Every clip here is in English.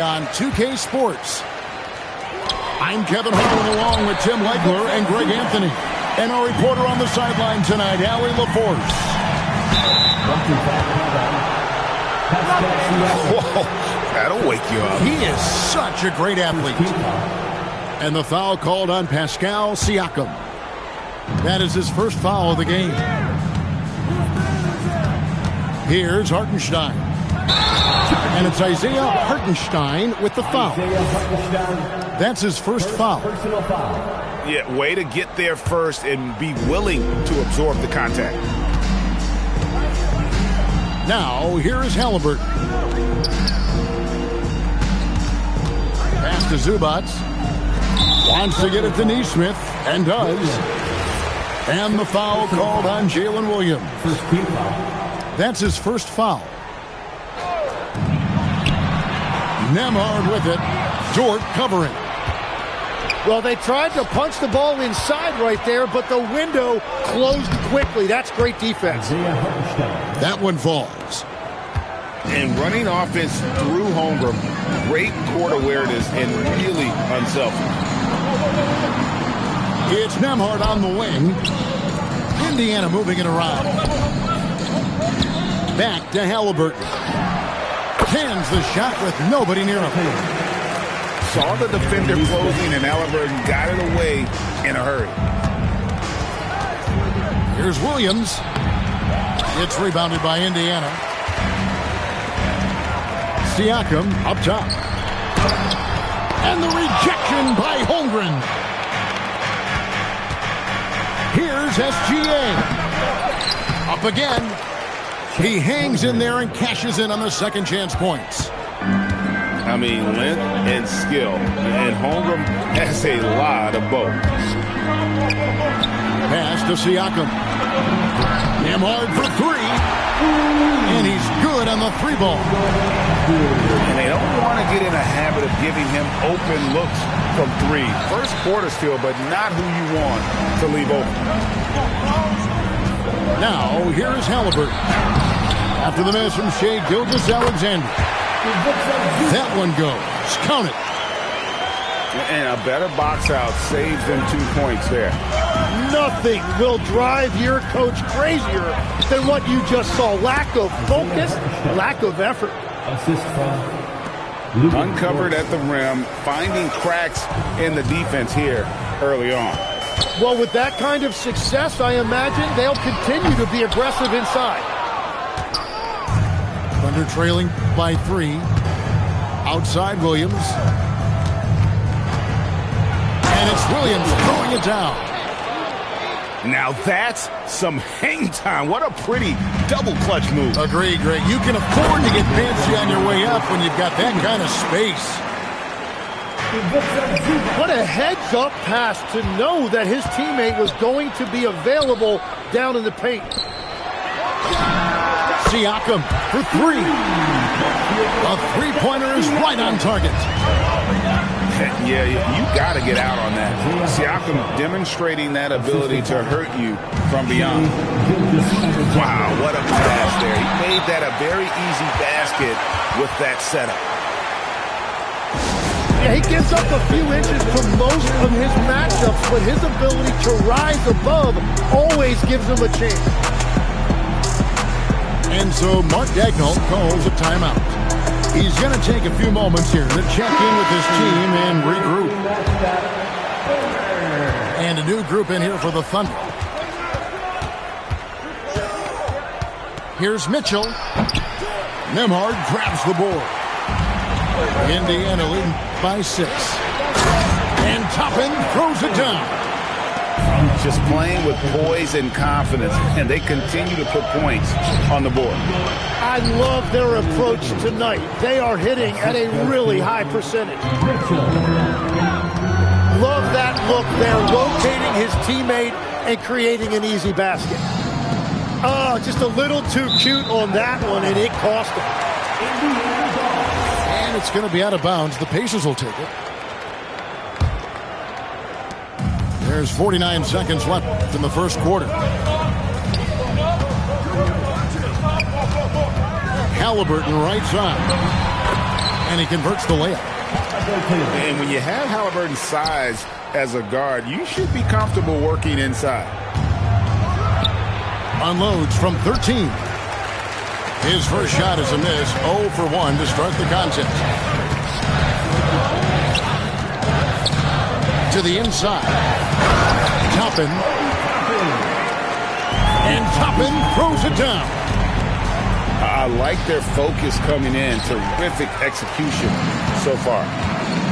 On 2K Sports. I'm Kevin Harlan along with Tim Legler and Greg Anthony. And our reporter on the sideline tonight, Allie LaForce. Whoa, that'll wake you up. He is such a great athlete. And the foul called on Pascal Siakam. That is his first foul of the game. Here's Hartenstein. And it's Isaiah Hartenstein with the foul. That's his first foul. Yeah, way to get there first and be willing to absorb the contact. Now, here is Halliburton. Pass to Zubac. Wants to get it to Neesmith, and does. And the foul called on Jalen Williams. That's his first foul. Nemhard with it. Dort covering. Well, they tried to punch the ball inside right there, but the window closed quickly. That's great defense. That one falls. And running offense through Holmgren, great court awareness and really unselfish. It's Nemhard on the wing. Indiana moving it around. Back to Halliburton. Cans the shot with nobody near him. Saw the defender closing, and Halliburton got it away in a hurry. Here's Williams. It's rebounded by Indiana. Siakam up top. And the rejection by Holmgren. Here's SGA. Up again. He hangs in there and cashes in on the second chance points. I mean, length and skill. And Holmgren has a lot of both. Pass to Siakam. Nemhard for three. And he's good on the three ball. And they don't want to get in a habit of giving him open looks from three. First quarter still, but not who you want to leave open. Now, here is Halliburton. After the miss from Shai Gilgeous-Alexander. That one goes. Count it. And a better box out saves them 2 points there. Nothing will drive your coach crazier than what you just saw. Lack of focus, lack of effort. Uncovered at the rim, finding cracks in the defense here early on. Well, with that kind of success, I imagine they'll continue to be aggressive inside. Thunder trailing by 3. Outside Williams. And it's Williams throwing it down. Now that's some hang time. What a pretty double clutch move. Agreed, Greg. You can afford to get fancy on your way up when you've got that kind of space. What a heads-up pass to know that his teammate was going to be available down in the paint. Siakam for 3. A three-pointer is right on target. Yeah, you got to get out on that. Siakam demonstrating that ability to hurt you from beyond. Wow, what a pass there. He made that a very easy basket with that setup. Yeah, he gives up a few inches to most of his matchups, but his ability to rise above always gives him a chance. And so Mark Daigneault calls a timeout. He's going to take a few moments here to check in with his team and regroup. And a new group in here for the Thunder. Here's Mitchell. Nemhard grabs the board. Indiana leading by 6. And Toppin throws it down. Just playing with poise and confidence, and they continue to put points on the board. I love their approach tonight. They are hitting at a really high percentage. Love that look there, rotating his teammate and creating an easy basket. Oh, just a little too cute on that one, and it cost him. And it's going to be out of bounds. The Pacers will take it. There's 49 seconds left in the first quarter. Halliburton right side. And he converts the layup. And when you have Halliburton's size as a guard, you should be comfortable working inside. Unloads from 13. His first shot is a miss. 0 for 1 to start the contest. To the inside. Toppin. And Toppin throws it down. I like their focus coming in. Terrific execution so far.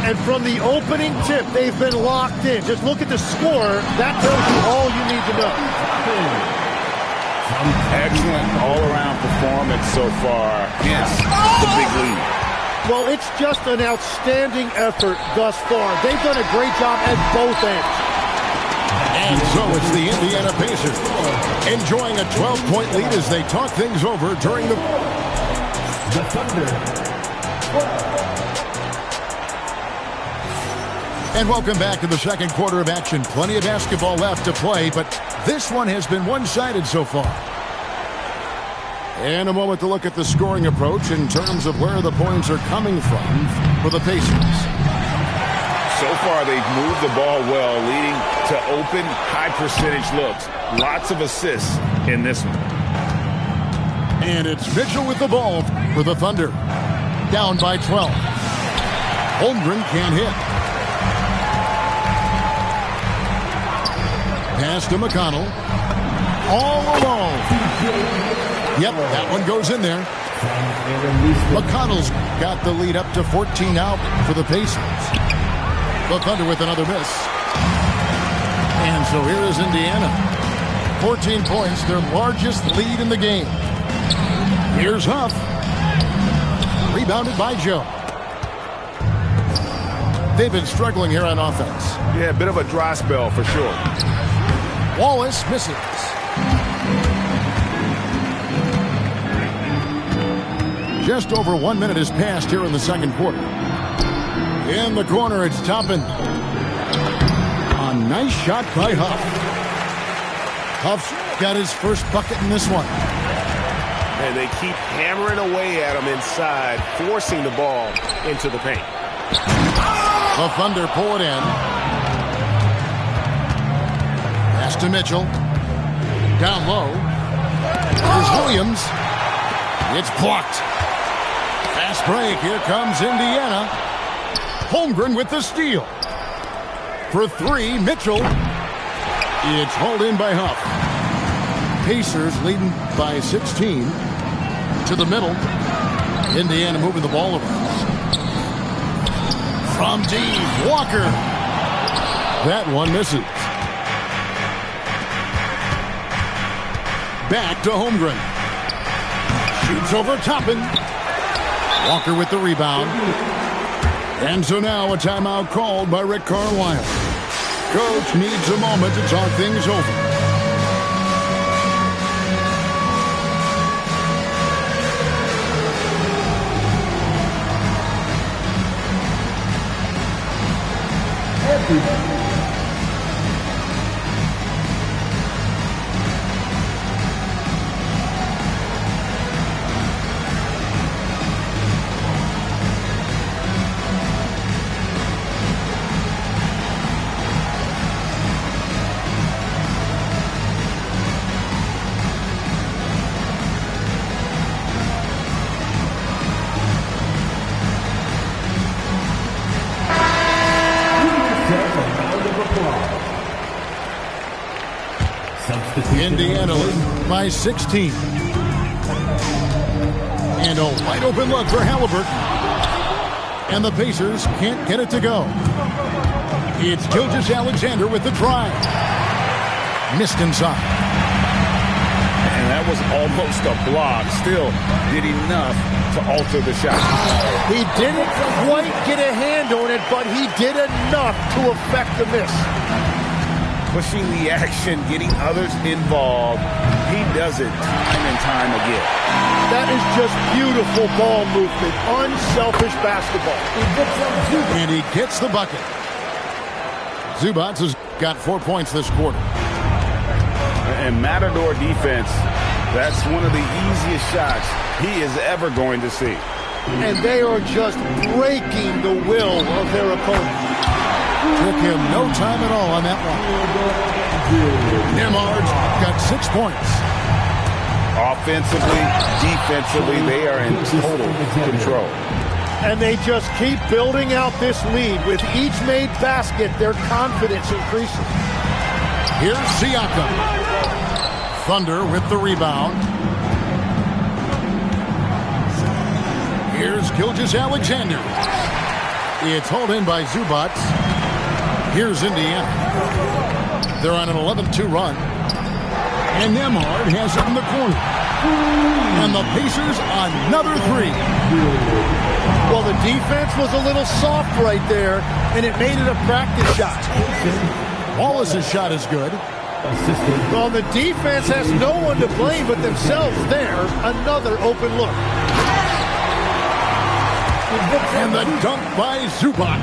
And from the opening tip, they've been locked in. Just look at the score. That tells you all you need to know. Excellent all-around performance so far. Hence the big lead. Well, it's just an outstanding effort thus far. They've done a great job at both ends. And so it's the Indiana Pacers enjoying a 12-point lead as they talk things over during the Thunder. And welcome back to the second quarter of action. Plenty of basketball left to play, but this one has been one-sided so far. And a moment to look at the scoring approach in terms of where the points are coming from for the Pacers. So far, they've moved the ball well, leading to open, high-percentage looks. Lots of assists in this one. And it's Mitchell with the ball for the Thunder. Down by 12. Holmgren can't hit. Pass to McConnell. All alone. Yep, that one goes in there. McConnell's got the lead up to 14 out for the Pacers. The Thunder with another miss. And so here is Indiana. 14 points, their largest lead in the game. Here's Huff. Rebounded by Joe. They've been struggling here on offense. Yeah, a bit of a dry spell for sure. Wallace misses. Just over 1 minute has passed here in the second quarter. In the corner, it's Toppin. A nice shot by Huff. Huff's got his first bucket in this one. And they keep hammering away at him inside, forcing the ball into the paint. The Thunder pull it in. Pass to Mitchell. Down low. Here's Williams. It's blocked. Fast break. Here comes Indiana. Holmgren with the steal. For three, Mitchell. It's hauled in by Huff. Pacers leading by 16. To the middle. Indiana moving the ball around. From deep, Walker. That one misses. Back to Holmgren. Shoots over Toppin. Walker with the rebound. And so now a timeout called by Rick Carlisle. Coach needs a moment to talk things over. Indiana leading by 16. And a wide open look for Halliburton. And the Pacers can't get it to go. It's Gilgeous-Alexander with the drive. Missed inside. And that was almost a block. Still did enough to alter the shot. He didn't quite get a hand on it, but he did enough to affect the miss. Pushing the action, getting others involved. He does it time and time again. That is just beautiful ball movement. Unselfish basketball. And he gets the bucket. Zubac has got 4 points this quarter. And Matador defense, that's one of the easiest shots he is ever going to see. and they are just breaking the will of their opponent. Took him no time at all on that one. Nemard's got 6 points. Offensively, defensively, they are in total control. And they just keep building out this lead. With each made basket, their confidence increases. Here's Siakam. Thunder with the rebound. Here's Gilgeous-Alexander. It's hauled in by Zubac. Here's Indiana. They're on an 11-2 run. And Nemard has it in the corner. And the Pacers another three. Well, the defense was a little soft right there, and it made it a practice shot. Wallace's shot is good. Well, the defense has no one to blame but themselves there. Another open look. And the dunk by Zubac.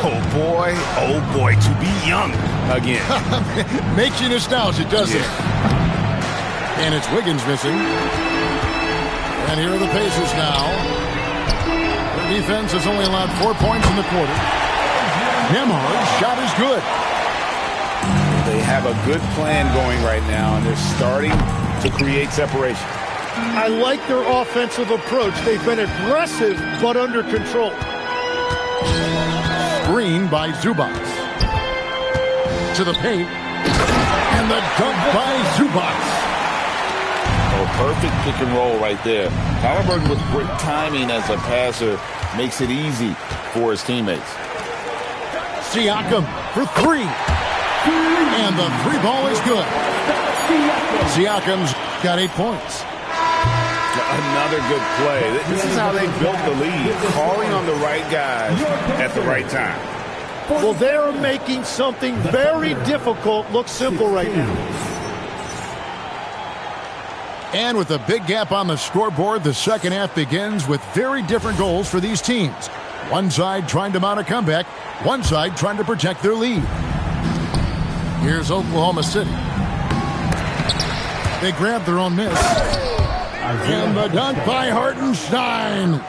Oh boy, to be young again. Makes you nostalgic, doesn't it? And it's Wiggins missing. And here are the Pacers now. Their defense has only allowed 4 points in the quarter. Nemard's shot is good. They have a good plan going right now, and they're starting to create separation. I like their offensive approach. They've been aggressive, but under control. Screen by Zubac. To the paint. And the dunk by Zubac. Oh, perfect pick and roll right there. Halliburton with great timing as a passer makes it easy for his teammates. Siakam for three. And the three ball is good. Siakam's got 8 points. Another good play. This is how they built the lead, calling on the right guys at the right time. Well, they're making something very difficult look simple right now. And with a big gap on the scoreboard, the second half begins with very different goals for these teams. One side trying to mount a comeback, one side trying to protect their lead. Here's Oklahoma City. They grab their own miss. And the dunk by Hartenstein.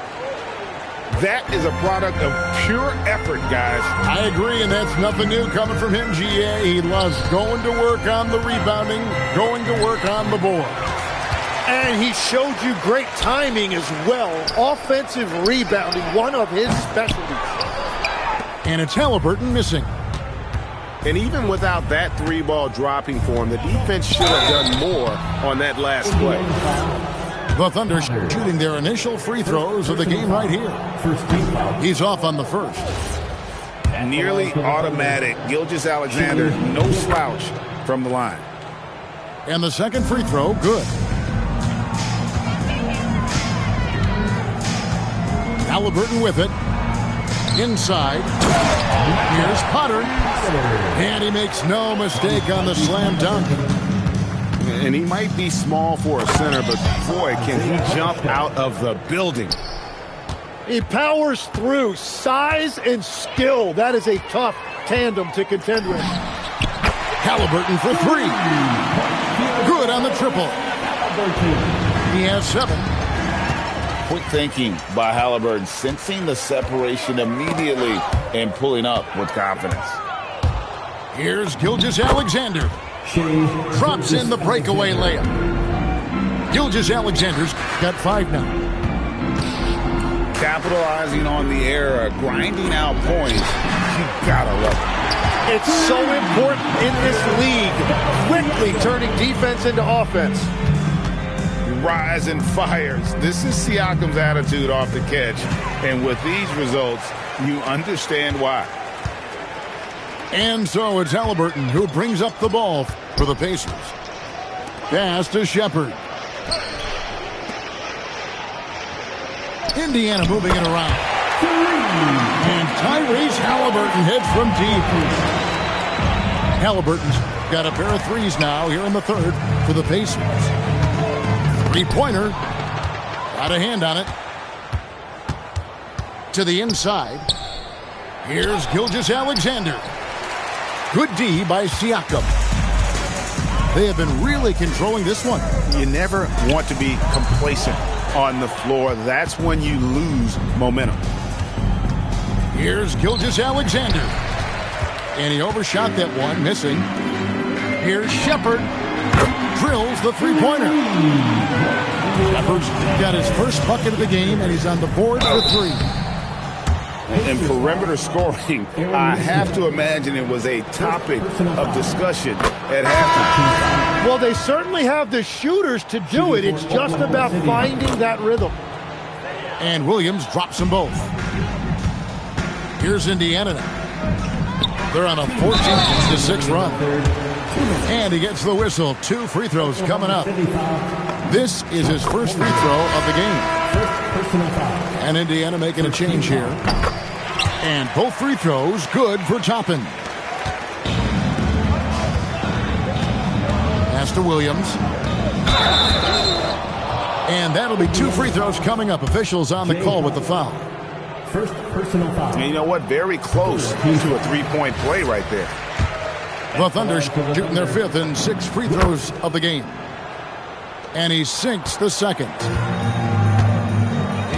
That is a product of pure effort, guys. I agree, and that's nothing new coming from him, GA. He loves going to work on the rebounding, going to work on the board. And he showed you great timing as well. Offensive rebounding, one of his specialties. And it's Halliburton missing. And even without that three ball dropping for him, the defense should have done more on that last play. The Thunder shooting their initial free throws of the game right here. He's off on the first. Nearly automatic. Gilgeous-Alexander, no slouch from the line. And the second free throw, good. Halliburton with it. Inside. Here's Potter. And he makes no mistake on the slam dunk. And he might be small for a center, but boy, can he jump out of the building. He powers through. Size and skill. That is a tough tandem to contend with. Halliburton for three. Good on the triple. He has 7. Quick thinking by Halliburton, sensing the separation immediately and pulling up with confidence. Here's Gilgeous-Alexander. Drops in the breakaway layup. Gilgeous-Alexander's got 5 now. Capitalizing on the error, grinding out points. You gotta love it. It's so important in this league. Quickly turning defense into offense. Rise and fires. This is Siakam's attitude off the catch. And with these results, you understand why. And so it's Halliburton who brings up the ball for the Pacers. Pass to Shepard. Indiana moving it around. And Tyrese Halliburton hits from deep. Halliburton's got a pair of threes now here in the third for the Pacers. Three-pointer. Got a hand on it. To the inside. Here's Gilgeous-Alexander. Good D by Siakam. They have been really controlling this one. You never want to be complacent on the floor, that's when you lose momentum. Here's Gilgeous-Alexander. And he overshot that one, missing. Here's Shepard. Drills the three-pointer. Shepard's got his first bucket of the game, and he's on the board for three. And perimeter scoring, I have to imagine it was a topic of discussion at halftime. Well, they certainly have the shooters to do it. It's just about finding that rhythm. And Williams drops them both. Here's Indiana now. They're on a 14-6 run. And he gets the whistle. 2 free throws coming up. This is his first free throw of the game. And Indiana making a change here. And both free throws good for Toppin. Pass to Williams. And that'll be 2 free throws coming up. Officials on the call with the foul. First personal foul. And you know what? Very close to a three-point play right there. The Thunder shooting their 5th and 6 free throws of the game. And he sinks the second.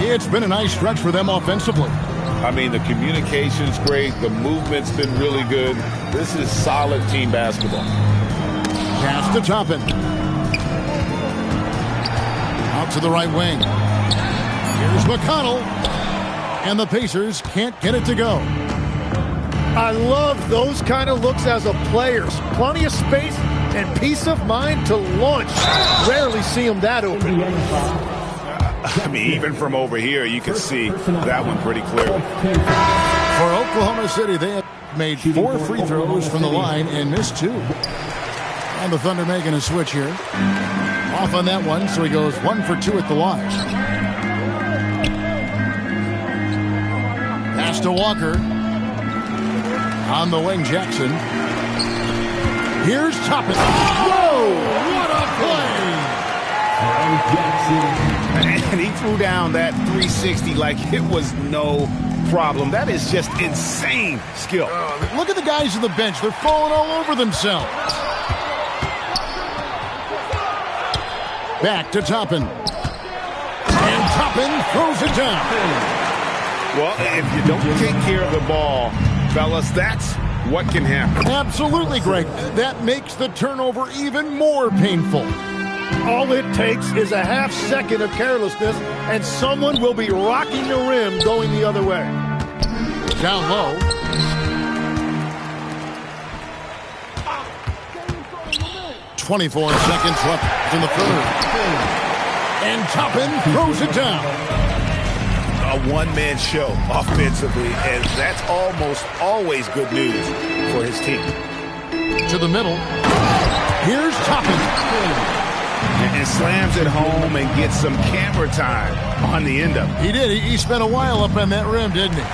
It's been a nice stretch for them offensively. I mean, the communication's great. The movement's been really good. This is solid team basketball. Pass to Toppin. Out to the right wing. Here's McConnell. And the Pacers can't get it to go. I love those kind of looks as a player. Plenty of space and peace of mind to launch. Rarely see them that open. I mean, even from over here, you can see that one pretty clearly. For Oklahoma City, they have made 4 free throws from the line and missed 2. And the Thunder making a switch here. Off on that one, so he goes 1 for 2 at the line. Pass to Walker. On the wing, Jackson. Here's Toppin. Whoa! What a play! And he threw down that 360 like it was no problem. That is just insane skill. Look at the guys on the bench. They're falling all over themselves. Back to Toppin. And Toppin throws it down. Well, if you don't take care of the ball, fellas, that's what can happen. Absolutely, Greg. That makes the turnover even more painful. All it takes is a half second of carelessness, and someone will be rocking the rim going the other way. Down low. "24 seconds left in the third. And Toppin throws it down. A one-man show offensively, and that's almost always good news for his team. To the middle. Here's Toppin. And slams it home and gets some camera time on the end of it. He did. He spent a while up on that rim, didn't he?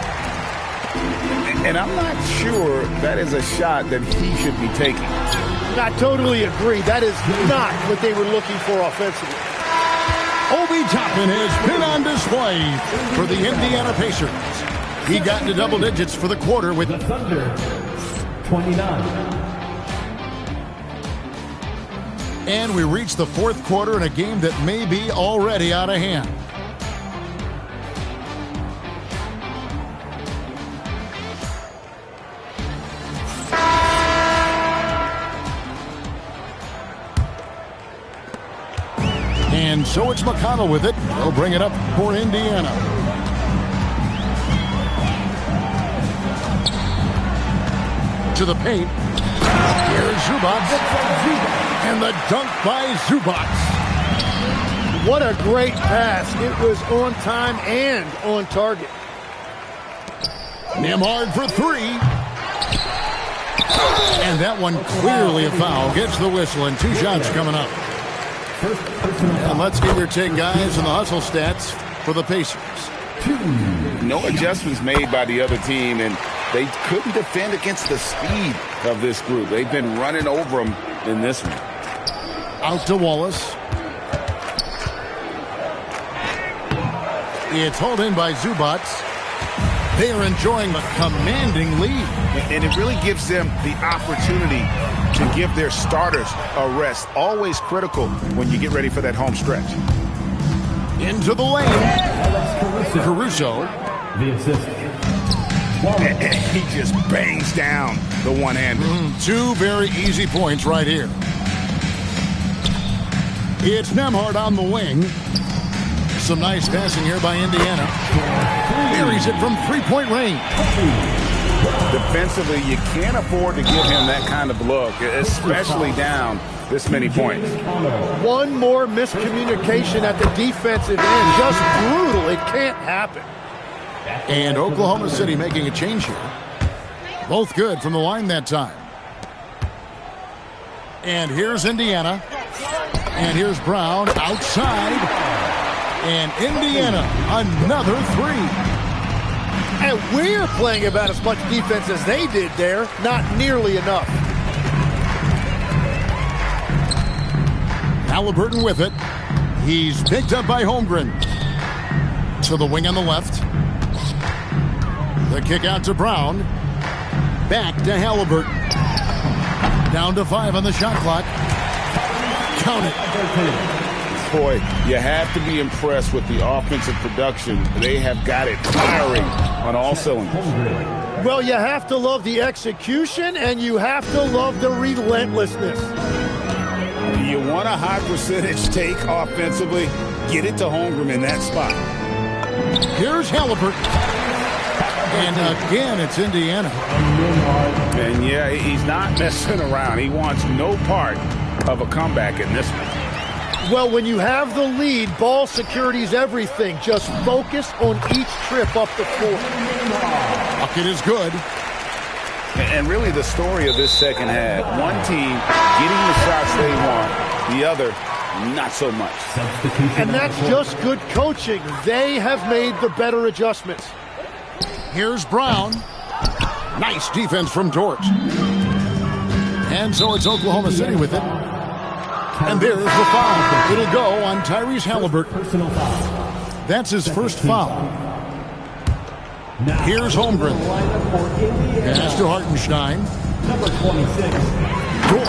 And I'm not sure that is a shot that he should be taking. I totally agree. That is not what they were looking for offensively. Obi Toppin has been on display for the Indiana Pacers. He got into double digits for the quarter with The Thunder, 29. And we reach the 4th quarter in a game that may be already out of hand. And so it's McConnell with it. He'll bring it up for Indiana. To the paint. Here's Zubac. And the dunk by Zubac. What a great pass. It was on time and on target. Nembhard for 3. And that one clearly a foul. Gets the whistle and 2 shots coming up. And let's get your take, guys, on the hustle stats for the Pacers. No adjustments made by the other team, and they couldn't defend against the speed of this group. They've been running over them in this one. Out to Wallace. It's hauled in by Zubac. They are enjoying the commanding lead. And it really gives them the opportunity to give their starters a rest. Always critical when you get ready for that home stretch. Into the lane. Caruso. The assist. He just bangs down the one-hander. Two very easy points right here. It's Nembhard on the wing. Some nice passing here by Indiana. Carries it from three-point range. Defensively, you can't afford to give him that kind of look, especially down this many points. One more miscommunication at the defensive end. Just brutal. It can't happen. And Oklahoma City making a change here. Both good from the line that time. And here's Indiana. And here's Brown outside. And Indiana, another three. And we're playing about as much defense as they did there. Not nearly enough. Halliburton with it. He's picked up by Holmgren. To the wing on the left. The kick out to Brown. Back to Halliburton. Down to 5 on the shot clock. Count it. Boy, you have to be impressed with the offensive production. They have got it firing on all cylinders. Well, you have to love the execution, and you have to love the relentlessness. You want a high percentage take offensively, get it to Holmgren in that spot. Here's Halliburton. And again, it's Indiana. And yeah, he's not messing around. He wants no part of a comeback in this one. Well, when you have the lead, ball security is everything. Just focus on each trip up the court. Bucket is good. And really the story of this second half, one team getting the shots they want, the other not so much. And that's just good coaching. They have made the better adjustments. Here's Brown. Nice defense from Dort. And so it's Oklahoma City with it. And there's the foul. It'll go on Tyrese Halliburton. Personal foul. That's his first foul. Here's Holmgren. Pass to Hartenstein. Number 26. Dort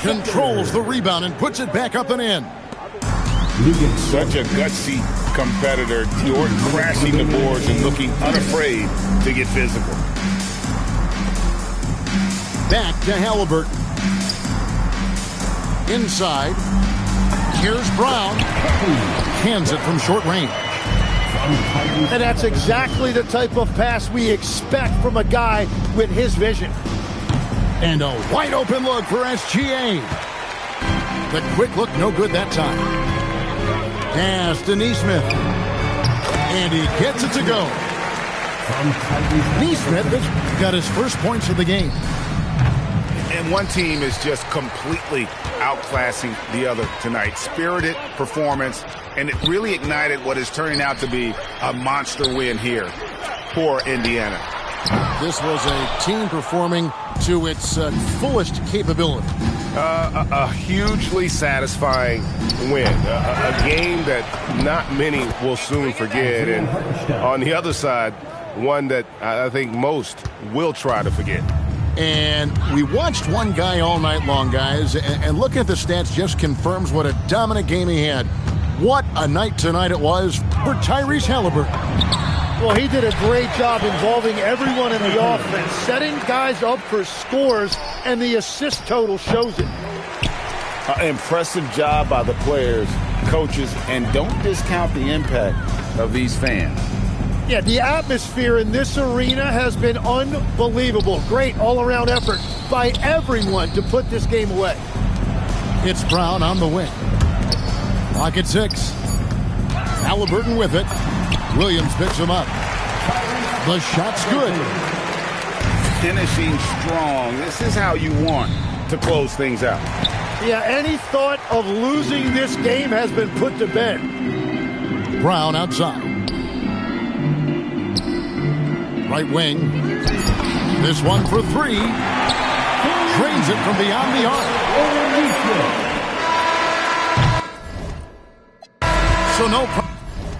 controls the rebound and puts it back up and in. Such a gutsy competitor. Dort crashing the boards and looking unafraid to get physical. Back to Halliburton. Inside. Here's Brown. Hands it from short range. And that's exactly the type of pass we expect from a guy with his vision. And a wide open look for SGA. The quick look, no good that time. Pass to Neesmith. And he gets it to go. Neesmith has got his first points of the game. And one team is just completely outclassing the other tonight. Spirited performance, and it really ignited what is turning out to be a monster win here for Indiana. This was a team performing to its fullest capability. A hugely satisfying win. A game that not many will soon forget. And on the other side, one that I think most will try to forget. And we watched one guy all night long, guys, and looking at the stats just confirms what a dominant game he had. What a night tonight it was for Tyrese Halliburton. Well, he did a great job involving everyone in the offense, setting guys up for scores, and the assist total shows it. Impressive job by the players, coaches, and don't discount the impact of these fans. Yeah, the atmosphere in this arena has been unbelievable. Great all-around effort by everyone to put this game away. It's Brown on the wing. Clock at 6. Halliburton with it. Williams picks him up. The shot's good. Finishing strong. This is how you want to close things out. Yeah, any thought of losing this game has been put to bed. Brown outside. Right wing. This one for 3. Drains it from beyond the arc. So no problem.